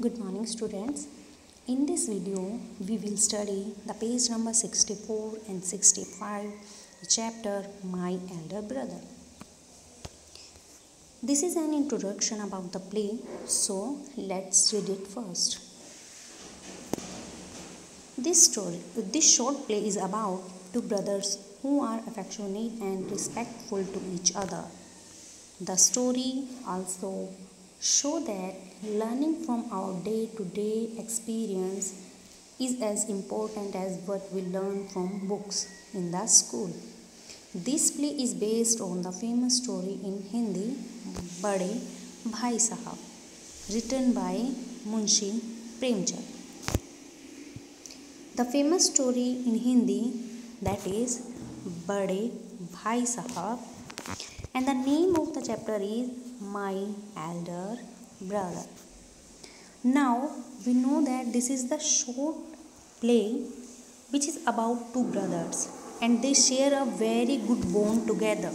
Good morning students. In this video we will study the page number 64 and 65, chapter My Elder Brother. This is an introduction about the play, so let's read it first. This short play is about two brothers who are affectionate and respectful to each other. The story also shows that learning from our day-to-day experience is as important as what we learn from books in the school. This play is based on the famous story in Hindi, Bade Bhai Sahab, written by Munshi Premchand. The famous story in Hindi, that is Bade Bhai Sahab, and the name of the chapter is My Elder Brother. Now we know that this is the short play which is about two brothers and they share a very good bond together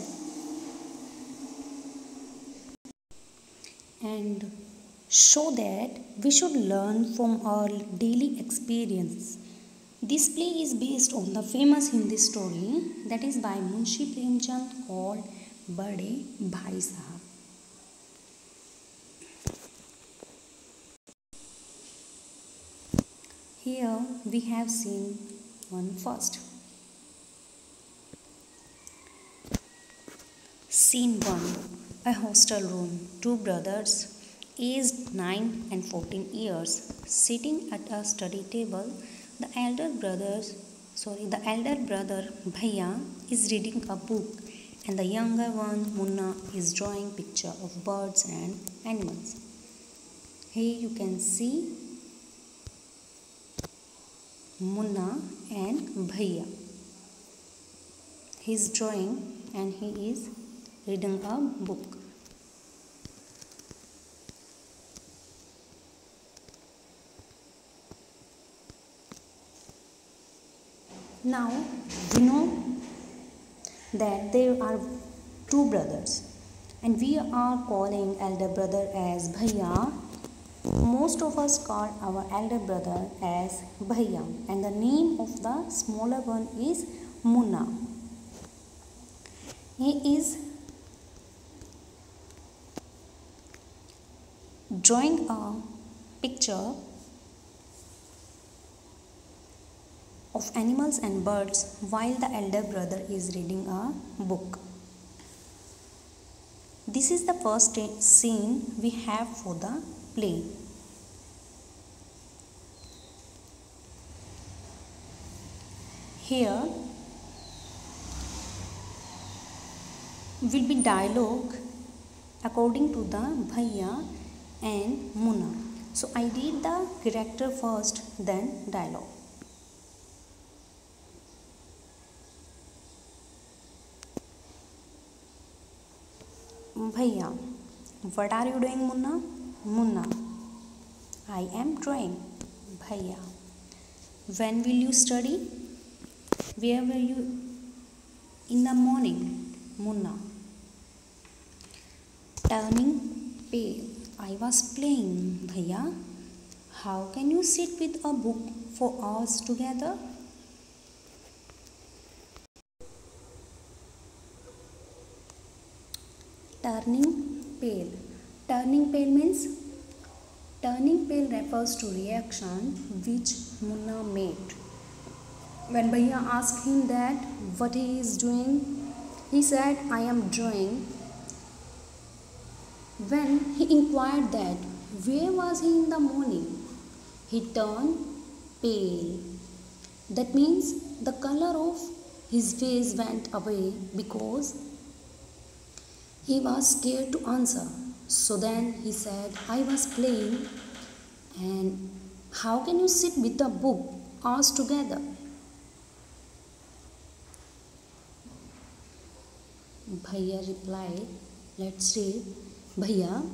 and show that we should learn from our daily experience. This play is based on the famous Hindi story that is by Munshi Premchand called Bade Bhai Sahab. Here we have seen one first. Scene 1. A hostel room. Two brothers aged 9 and 14 years sitting at a study table. The elder brother Bhaiya is reading a book and the younger one Munna is drawing picture of birds and animals. Here you can see Munna and Bhaiya. He is drawing and he is reading a book. Now we know that there are two brothers and we are calling elder brother as Bhaiya. Most of us call our elder brother as Bhaiya and the name of the smaller one is Munna. He is drawing a picture of animals and birds while the elder brother is reading a book. This is the first scene we have for the play. Here will be dialogue according to the Bhaiya and Munna. So I read the character first, then dialogue. Bhaiya, what are you doing, Munna? Munna, I am drawing. Bhaiya, when will you study? Where were you in the morning? Munna, turning pale. I was playing. Bhaiya, how can you sit with a book for hours together? Turning pale. Turning refers to reaction which Munna made. When Bhaiya asked him that what he is doing, he said, I am drawing. When he inquired that where was he in the morning, he turned pale. That means the color of his face went away because he was scared to answer. So then he said, I was playing. And how can you sit with a book hours together? Bhaiya replied, let's read. Bhaiya,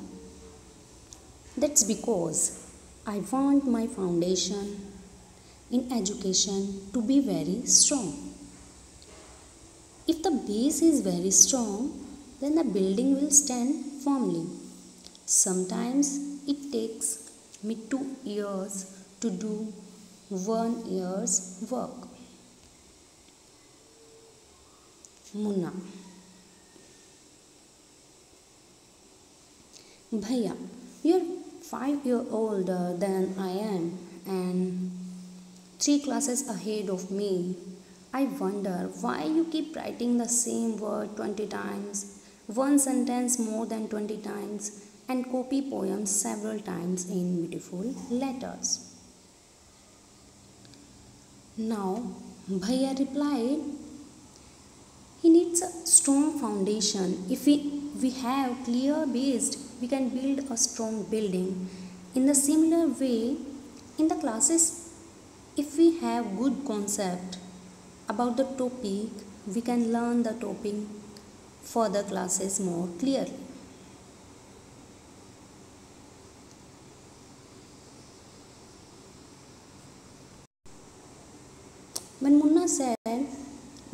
that's because I want my foundation in education to be very strong. If the base is very strong, then the building will stand firmly. Sometimes it takes me 2 years to do 1 year's work. Munna. Bhaiya, you're 5 years older than I am and 3 classes ahead of me. I wonder why you keep writing the same word 20 times, one sentence more than 20 times, and copy poems several times in beautiful letters. Now, Bhaiya replied, he needs a strong foundation. If we have clear base, we can build a strong building. In the similar way, in the classes, if we have good concept about the topic, we can learn the topic for the classes more clearly. When Munna said,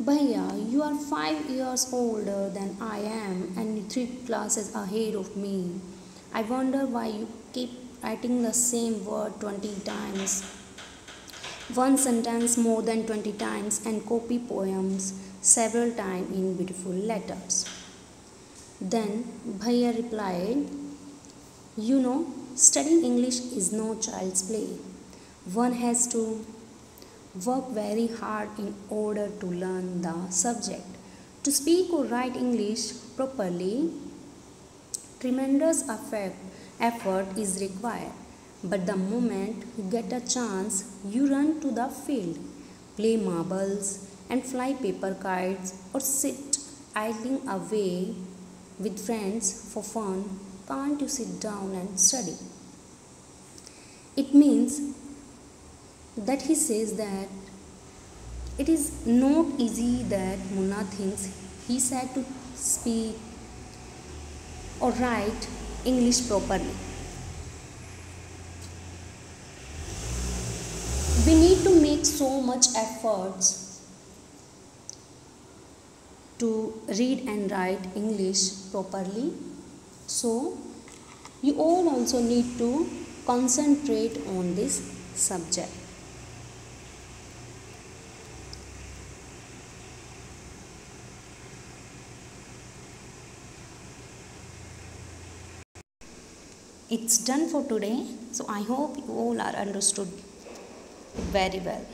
Bhaiya, you are 5 years older than I am and 3 classes ahead of me. I wonder why you keep writing the same word 20 times, one sentence more than 20 times, and copy poems several times in beautiful letters. Then Bhaiya replied, you know, studying English is no child's play. One has to work very hard in order to learn the subject. To speak or write English properly, tremendous effort is required. But the moment you get a chance, you run to the field, play marbles and fly paper kites, or sit idling away with friends for fun. Can't you sit down and study? It means that he says that it is not easy that Munna thinks he said to speak or write English properly. We need to make so much efforts to read and write English properly. So, you all also need to concentrate on this subject. It's done for today. So, I hope you all are understood very well.